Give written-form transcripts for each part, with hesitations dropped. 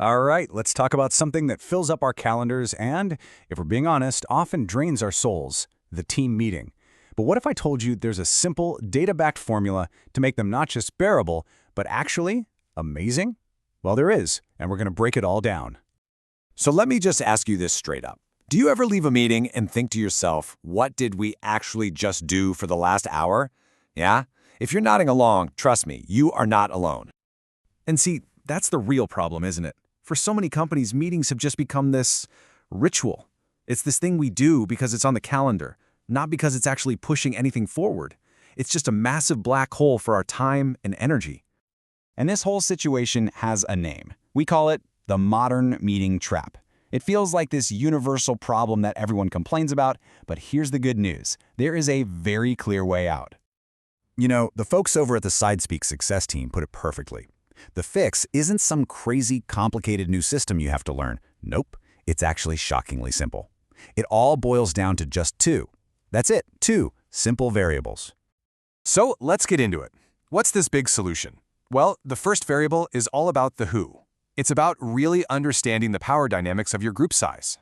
All right, let's talk about something that fills up our calendars and, if we're being honest, often drains our souls, the team meeting. But what if I told you there's a simple, data-backed formula to make them not just bearable, but actually amazing? Well, there is, and we're going to break it all down. So let me just ask you this straight up. Do you ever leave a meeting and think to yourself, what did we actually just do for the last hour? Yeah? If you're nodding along, trust me, you are not alone. And see, that's the real problem, isn't it? For so many companies, meetings have just become this ritual. It's this thing we do because it's on the calendar, not because it's actually pushing anything forward. It's just a massive black hole for our time and energy. And this whole situation has a name. We call it the modern meeting trap. It feels like this universal problem that everyone complains about, but here's the good news. There is a very clear way out. You know, the folks over at the SideSpeak success team put it perfectly. The fix isn't some crazy, complicated new system you have to learn. Nope, it's actually shockingly simple. It all boils down to just two. That's it, two simple variables. So let's get into it. What's this big solution? Well, the first variable is all about the who. It's about really understanding the power dynamics of your group size.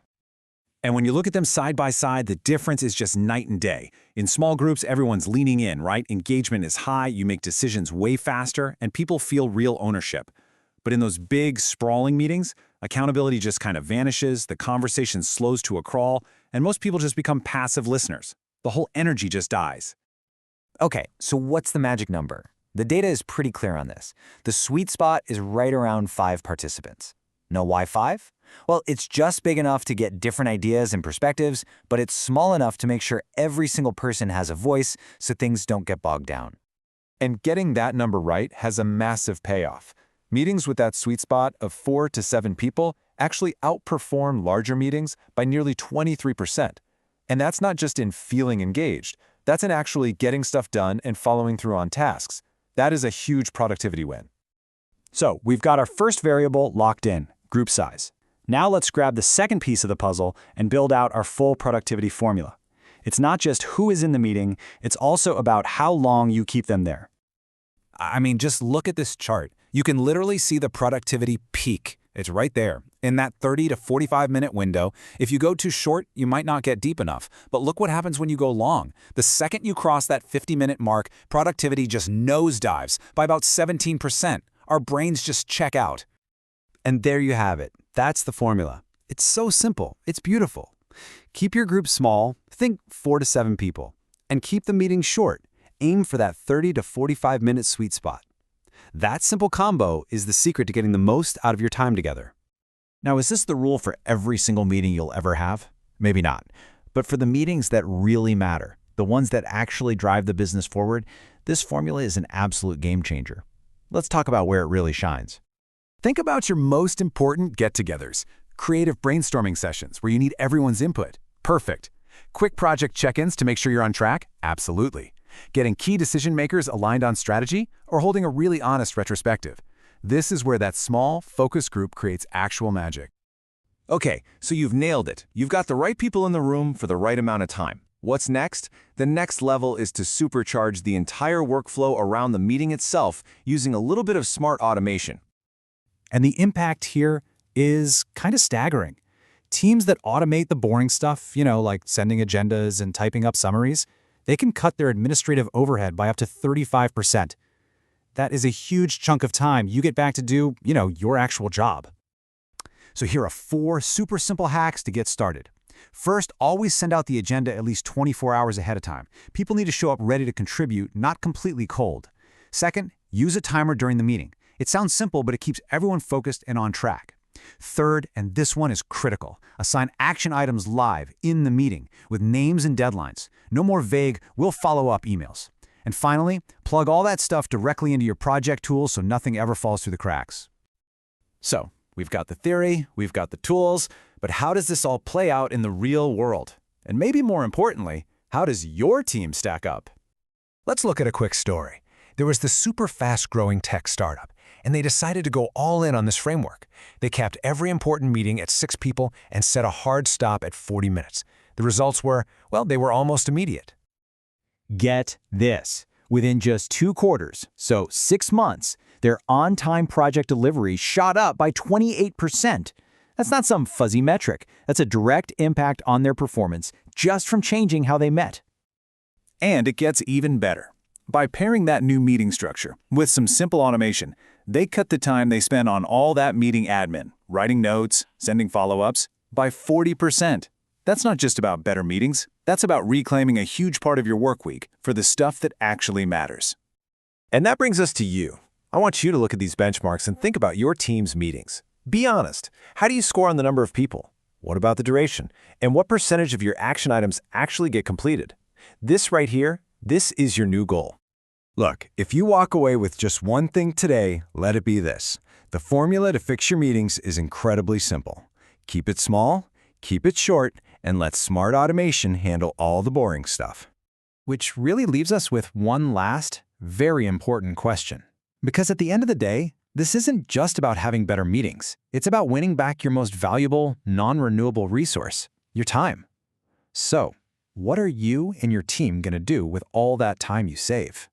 And when you look at them side by side, the difference is just night and day. In small groups, everyone's leaning in, right? Engagement is high, you make decisions way faster, and people feel real ownership. But in those big, sprawling meetings, accountability just kind of vanishes, the conversation slows to a crawl, and most people just become passive listeners. The whole energy just dies. Okay, so what's the magic number? The data is pretty clear on this. The sweet spot is right around 5 participants. Know why 5? Well, it's just big enough to get different ideas and perspectives, but it's small enough to make sure every single person has a voice so things don't get bogged down. And getting that number right has a massive payoff. Meetings with that sweet spot of 4 to 7 people actually outperform larger meetings by nearly 23%. And that's not just in feeling engaged. That's in actually getting stuff done and following through on tasks. That is a huge productivity win. So we've got our first variable locked in, group size. Now let's grab the second piece of the puzzle and build out our full productivity formula. It's not just who is in the meeting, it's also about how long you keep them there. I mean, just look at this chart. You can literally see the productivity peak. It's right there, in that 30 to 45-minute window. If you go too short, you might not get deep enough. But look what happens when you go long. The second you cross that 50-minute mark, productivity just nosedives by about 17%. Our brains just check out. And there you have it. That's the formula. It's so simple. It's beautiful. Keep your group small, think 4 to 7 people, and keep the meeting short. Aim for that 30 to 45-minute sweet spot. That simple combo is the secret to getting the most out of your time together. Now, is this the rule for every single meeting you'll ever have? Maybe not. But for the meetings that really matter, the ones that actually drive the business forward, this formula is an absolute game changer. Let's talk about where it really shines. Think about your most important get-togethers. Creative brainstorming sessions where you need everyone's input. Perfect. Quick project check-ins to make sure you're on track? Absolutely. Getting key decision-makers aligned on strategy or holding a really honest retrospective. This is where that small, focused group creates actual magic. Okay, so you've nailed it. You've got the right people in the room for the right amount of time. What's next? The next level is to supercharge the entire workflow around the meeting itself using a little bit of smart automation. And the impact here is kind of staggering. Teams that automate the boring stuff, like sending agendas and typing up summaries, they can cut their administrative overhead by up to 35%. That is a huge chunk of time you get back to do, your actual job. So here are 4 super simple hacks to get started. First, always send out the agenda at least 24 hours ahead of time. People need to show up ready to contribute, not completely cold. Second, use a timer during the meeting. It sounds simple, but it keeps everyone focused and on track. Third, and this one is critical, assign action items live in the meeting with names and deadlines. No more vague, we'll follow up emails. And finally, plug all that stuff directly into your project tools so nothing ever falls through the cracks. So, we've got the theory, we've got the tools, but how does this all play out in the real world? And maybe more importantly, how does your team stack up? Let's look at a quick story. There was this super fast-growing tech startup, and they decided to go all in on this framework. They capped every important meeting at 6 people and set a hard stop at 40 minutes. The results were, well, they were almost immediate. Get this. Within just 2 quarters, so 6 months, Their on-time project delivery shot up by 28%. That's not some fuzzy metric. That's a direct impact on their performance just from changing how they met. And it gets even better. By pairing that new meeting structure with some simple automation, they cut the time they spend on all that meeting admin, writing notes, sending follow-ups, by 40%. That's not just about better meetings. That's about reclaiming a huge part of your work week for the stuff that actually matters. And that brings us to you. I want you to look at these benchmarks and think about your team's meetings. Be honest. How do you score on the number of people? What about the duration? And what percentage of your action items actually get completed? This right here, this is your new goal. Look, if you walk away with just one thing today, let it be this. The formula to fix your meetings is incredibly simple. Keep it small, keep it short, and let smart automation handle all the boring stuff. Which really leaves us with one last, very important question. Because at the end of the day, this isn't just about having better meetings. It's about winning back your most valuable, non-renewable resource, your time. So, what are you and your team going to do with all that time you save?